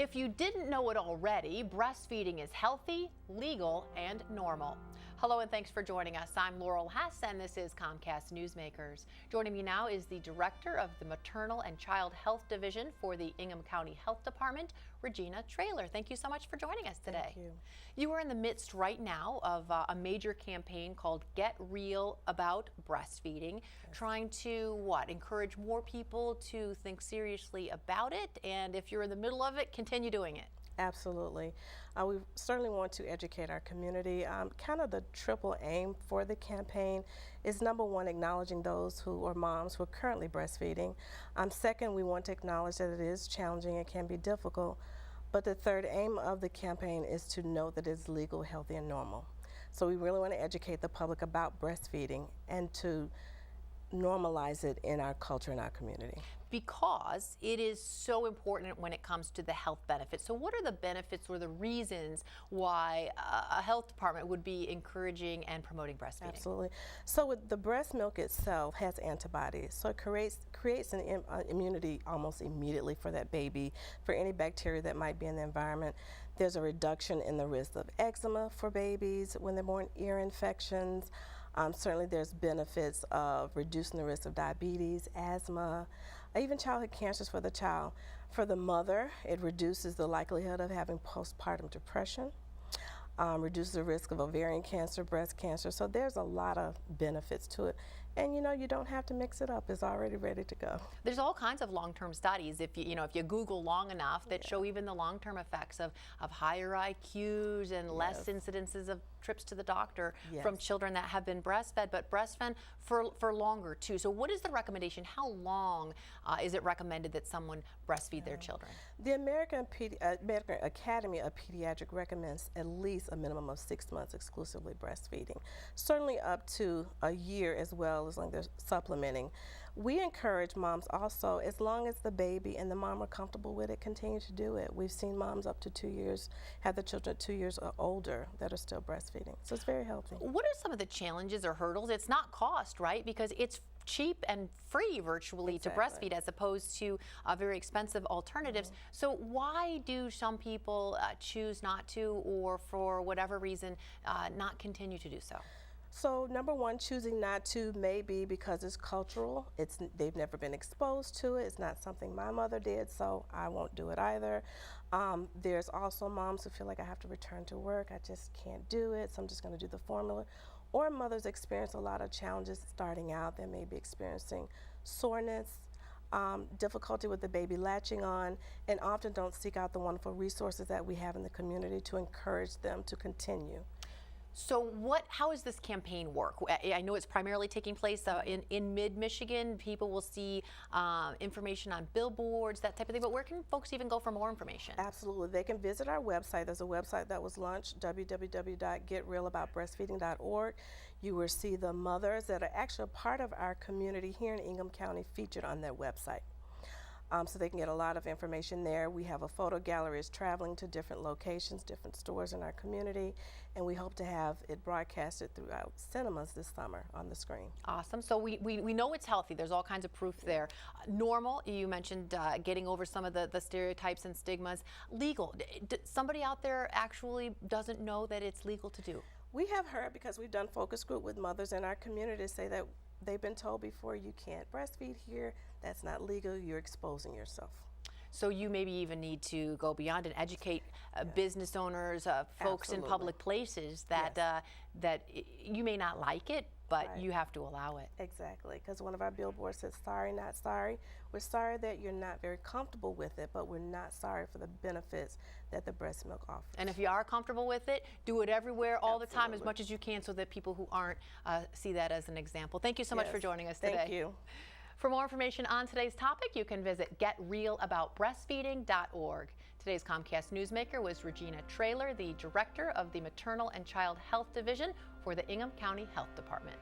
If you didn't know it already, breastfeeding is healthy, legal, and normal. Hello and thanks for joining us. I'm Laurel Hess and this is Comcast Newsmakers. Joining me now is the Director of the Maternal and Child Health Division for the Ingham County Health Department, ReginaTraylor. Thank you so much for joining us today. Thank you. You are in the midst right now of a major campaign called Get Real About Breastfeeding, trying to encourage more people to think seriously about it, and if you're in the middle of it, continue doing it. Absolutely. We certainly want to educate our community. Kind of the triple aim for the campaign is, number one, acknowledging those who are moms who are currently breastfeeding. Second, we want to acknowledge that it is challenging and can be difficult. But the third aim of the campaign is to know that it's legal, healthy, and normal. So we really want to educate the public about breastfeeding and to normalize it in our culture and our community. Because it is so important when it comes to the health benefits. So what are the benefits or the reasons why a health department would be encouraging and promoting breastfeeding? Absolutely. So with the breast milk itself has antibodies, so it creates an immunity almost immediately for that baby, for any bacteria that might be in the environment. There's a reduction in the risk of eczema for babies when they're born, ear infections. Certainly there's benefits of reducing the risk of diabetes, asthma, even childhood cancers for the child. For the mother, it reduces the likelihood of having postpartum depression, reduces the risk of ovarian cancer, breast cancer. So there's a lot of benefits to it. And you don't have to mix it up. It's already ready to go. There's all kinds of long-term studies, if you Google long enough, that show even the long-term effects of higher IQs and less incidences of trips to the doctor from children that have been breastfed, but breastfed for longer too. So what is the recommendation? How long is it recommended that someone breastfeed their children? The American Academy of Pediatrics recommends at least a minimum of 6 months exclusively breastfeeding, certainly up to a year as well, as long as they're supplementing. We encourage moms also, as long as the baby and the mom are comfortable with it, continue to do it. We've seen moms up to 2 years have the children 2 years or older that are still breastfeeding. So it's very healthy. What are some of the challenges or hurdles? It's not cost, right? Because it's cheap and free virtually to breastfeed as opposed to very expensive alternatives. So why do some people choose not to, or for whatever reason not continue to do so? So number one, choosing not to may be because it's cultural. They've never been exposed to it. It's not something my mother did, so I won't do it either. There's also moms who feel like I have to return to work. I just can't do it, so I'm just going to do the formula. Or mothers experience a lot of challenges starting out. They may be experiencing soreness, difficulty with the baby latching on, and often don't seek out the wonderful resources that we have in the community to encourage them to continue. So how does this campaign work? I know it's primarily taking place in mid-Michigan. People will see information on billboards, that type of thing, but where can folks even go for more information? Absolutely. They can visit our website. There's a website that was launched, www.getrealaboutbreastfeeding.org. You will see the mothers that are actually a part of our community here in Ingham County featured on their website. So they can get a lot of information there. We have a photo gallery that's traveling to different locations, different stores in our community, and we hope to have it broadcasted throughout cinemas this summer on the screen. Awesome. So we know it's healthy. There's all kinds of proof there. Normal, you mentioned getting over some of the stereotypes and stigmas. Legal, somebody out there actually doesn't know that it's legal to do? We have heard, because we've done focus group with mothers in our community, say that they've been told before, you can't breastfeed here, that's not legal, you're exposing yourself. So you maybe even need to go beyond and educate business owners, folks in public places that that you may not like it, but you have to allow it. Exactly, because one of our billboards says, sorry, not sorry. We're sorry that you're not very comfortable with it, but we're not sorry for the benefits that the breast milk offers. And if you are comfortable with it, do it everywhere, all the time, as much as you can, so that people who aren't see that as an example. Thank you so much for joining us today. Thank you. For more information on today's topic, you can visit getrealaboutbreastfeeding.org. Today's Comcast Newsmaker was ReginaTraylor, the Director of the Maternal and Child Health Division for the Ingham County Health Department.